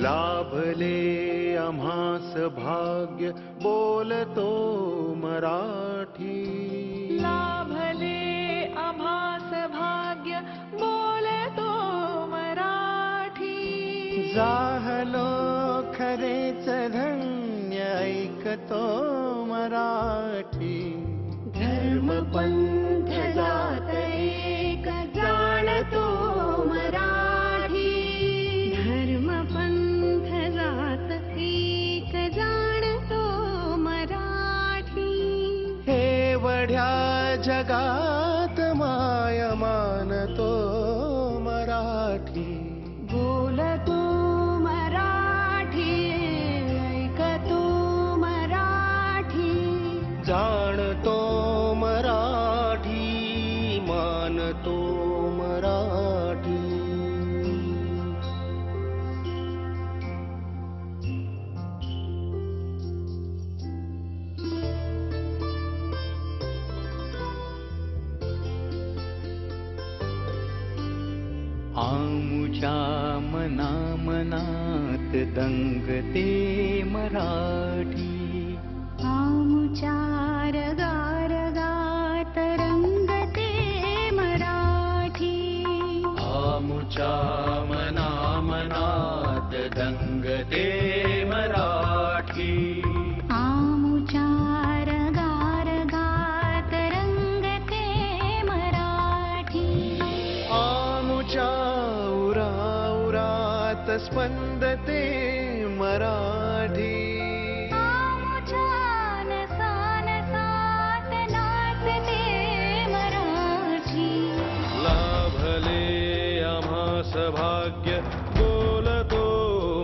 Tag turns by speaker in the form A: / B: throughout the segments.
A: लाभले आम्हास भाग्य बोलतो मराठी.
B: लाभले आम्हास भाग्य बोलतो मराठी.
A: जाहलो खरेच धन्य ऐकतो मराठी.
B: धर्म पंथ जात एक जाणतो मराठी. धर्म पंथ जात एक जाणतो मराठी.
A: एवढ्या जगात माय मानतो मराठी.
B: बोलतो मराठी, ऐकतो मराठी.
A: जाणतो मराठी, मानतो मराठी. आमुच्या मना मनात दंगते मराठी.
B: आमुच्या रगारगात रंगते मराठी.
A: आमुच्या मना मनात दंगते मराठी.
B: आमुच्या रगारगात रंगते मराठी.
A: आमुच्या उराउरात स्पंदते मराठी.
B: आमुच्या नसानसात नाचते मराठी.
A: लाभले आम्हास भाग्य बोलतो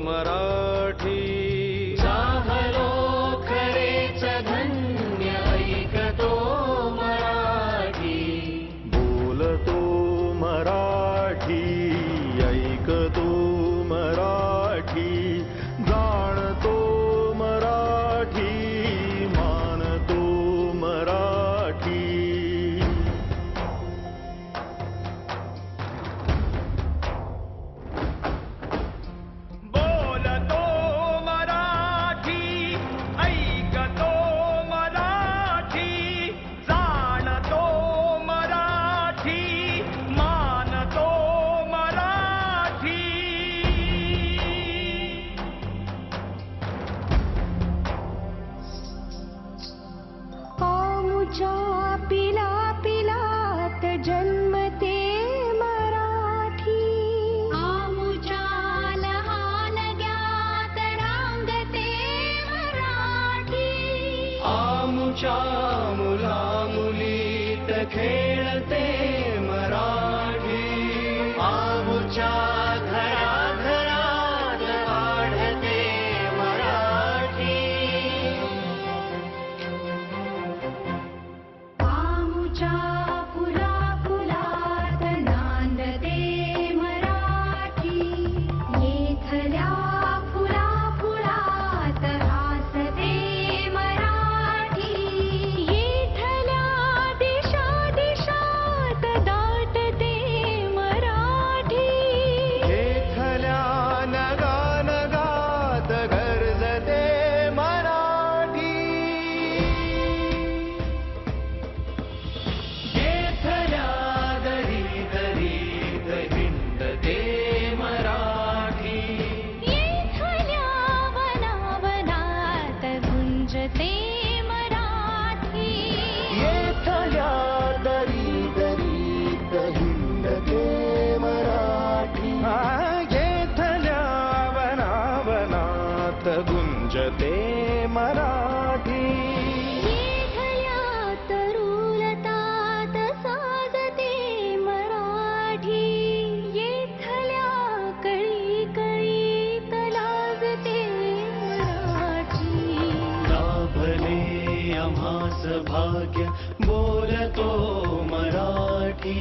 A: मराठी. जाहलो खरेच धन्य ऐकतो मराठी. बोलतो मराठी, ऐकतो मराठी. जाणतो मराठी, मानतो मराठी. बोलतो मराठी, ऐकतो मराठी. जाणतो मराठी, मानतो मराठी.
B: आमुच्या पिला पिलात जन्मते मराठी. आमुच्या लहान ज्ञात रांगते मराठी.
A: आमुच्या मुला मुलीत खेळते मराठी. आमुच्या घराघरात वाढते मराठी.
B: आमुच्या फुला फुलात नांदते मराठी. येथल्या फुला फुलात हासते मराठी. येथल्या दिशा दिशात दाटते मराठी.
A: येथल्या नगा नगात गरजते मराठी. येथल्या दरी दरीत हिंडते मराठी.
B: येथल्या वनावनात गुंजते मराठी.
A: येथल्या दरी दरीत हिंडते मराठी. येथल्या वनावनात गुंजते मराठी.
B: येथल्या तरुलतात साजते मराठी. येथल्या कळी कळीत लाजते मराठी.
A: लाभले आम्हास भाग्य बोलतो मराठी.